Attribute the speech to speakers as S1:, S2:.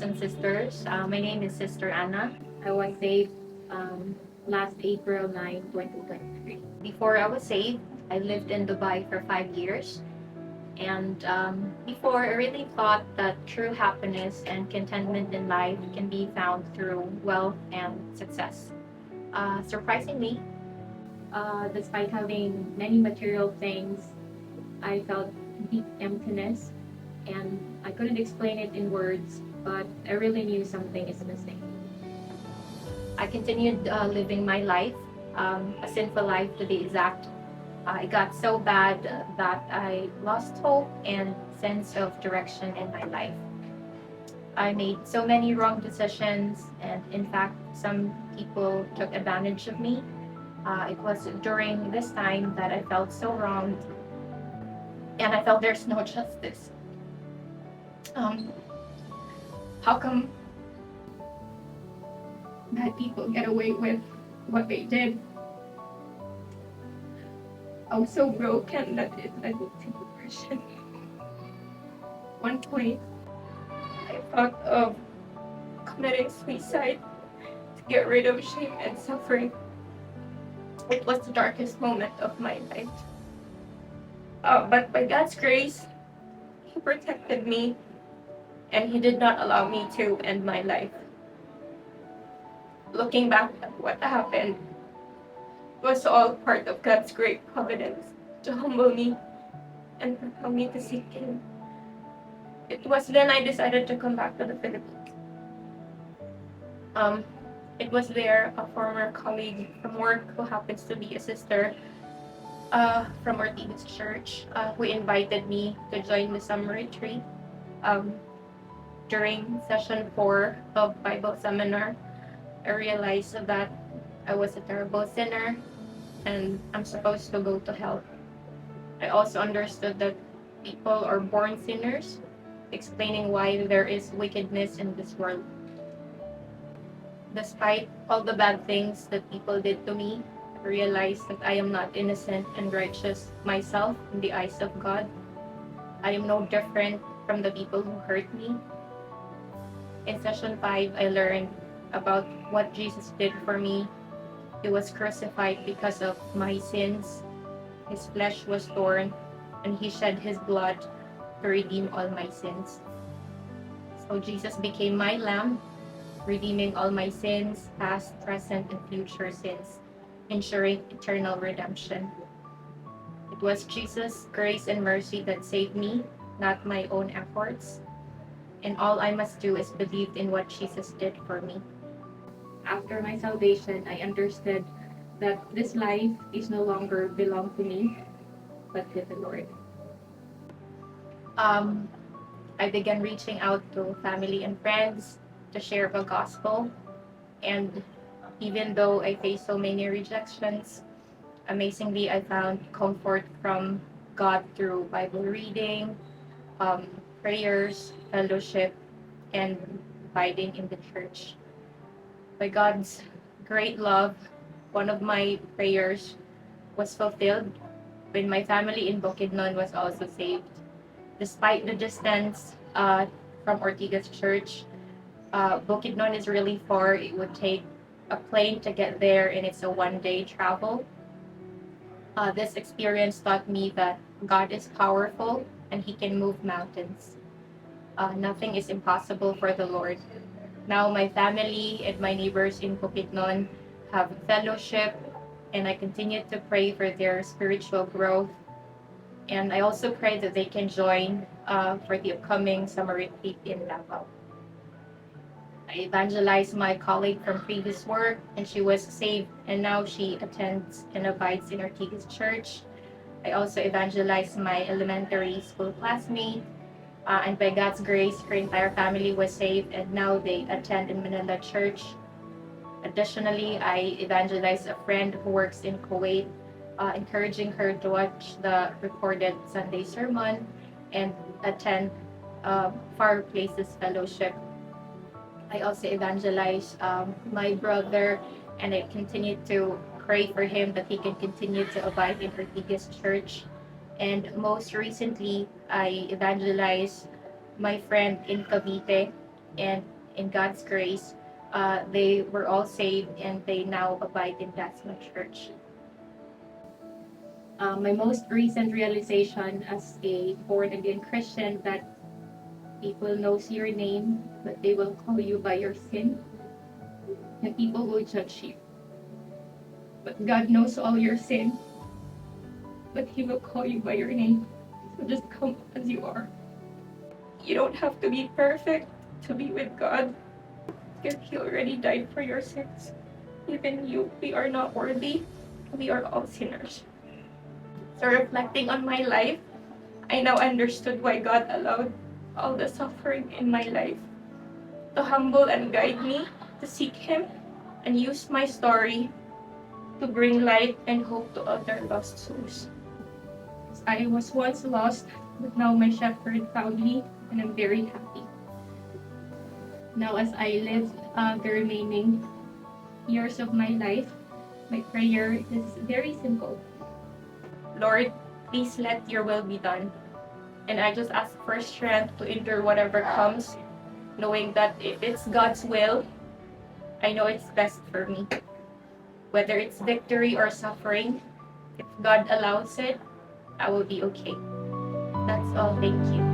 S1: and sisters. My name is Sister Anna. I was saved last April 9, 2023. Before I was saved, I lived in Dubai for 5 years. And before, I really thought that true happiness and contentment in life can be found through wealth and success. Surprisingly, despite having many material things, I felt deep emptiness, and I couldn't explain it in words, but I really knew something is missing. I continued living my life, a sinful life to be exact. It got so bad that I lost hope and sense of direction in my life. I made so many wrong decisions, and in fact, some people took advantage of me. It was during this time that I felt so wronged, and I felt there's no justice. How come bad people get away with what they did? I was so broken that it led me to depression. One point, I thought of committing suicide to get rid of shame and suffering. It was the darkest moment of my life. But by God's grace, He protected me, and He did not allow me to end my life. Looking back at what happened, it was all part of God's great providence to humble me and propel me to seek Him. It was then I decided to come back to the Philippines. It was there a former colleague from work who happens to be a sister from Ortiga's church who invited me to join the summer retreat. During session 4 of Bible seminar, I realized that I was a terrible sinner and I'm supposed to go to hell. I also understood that people are born sinners, explaining why there is wickedness in this world. Despite all the bad things that people did to me, I realized that I am not innocent and righteous myself in the eyes of God. I am no different from the people who hurt me. In session 5, I learned about what Jesus did for me. He was crucified because of my sins. His flesh was torn, and He shed His blood to redeem all my sins. So Jesus became my lamb, redeeming all my sins, past, present, and future sins, ensuring eternal redemption. It was Jesus' grace and mercy that saved me, not my own efforts. And all I must do is believe in what Jesus did for me. After my salvation, I understood that this life is no longer belong to me, but to the Lord. I began reaching out to family and friends to share the gospel, and even though I faced so many rejections, amazingly I found comfort from God through Bible reading, prayers, fellowship, and abiding in the church. By God's great love, one of my prayers was fulfilled when my family in Bukidnon was also saved. Despite the distance from Ortiga's church, Bukidnon is really far. It would take a plane to get there, and it's a one-day travel. This experience taught me that God is powerful and He can move mountains. Nothing is impossible for the Lord. Now my family and my neighbors in Bukidnon have fellowship, and I continue to pray for their spiritual growth. And I also pray that they can join for the upcoming summer retreat in Davao. I evangelized my colleague from previous work, and she was saved, and now she attends and abides in Ortiga's church. I also evangelized my elementary school classmate, and by God's grace, her entire family was saved, and now they attend in Manila Church. Additionally, I evangelized a friend who works in Kuwait, encouraging her to watch the recorded Sunday sermon and attend Far Places Fellowship. I also evangelized my brother, and I continued to pray for him that he can continue to abide in Ortiga's church. And most recently, I evangelized my friend in Cavite, and in God's grace, they were all saved and they now abide in Dasma Church. My most recent realization as a born-again Christian that people knows your name, but they will call you by your sin, and people will judge you. But God knows all your sin, but He will call you by your name. So just come as you are. You don't have to be perfect to be with God, because He already died for your sins. Even you, we are not worthy. We are all sinners. So reflecting on my life, I now understood why God allowed all the suffering in my life to humble and guide me to seek Him and use my story to bring light and hope to other lost souls. I was once lost, but now my shepherd found me, and I'm very happy. Now as I live the remaining years of my life, my prayer is very simple. Lord, please let your will be done. And I just ask for strength to endure whatever comes, knowing that if it's God's will, I know it's best for me. Whether it's victory or suffering, if God allows it, I will be okay. That's all. Thank you.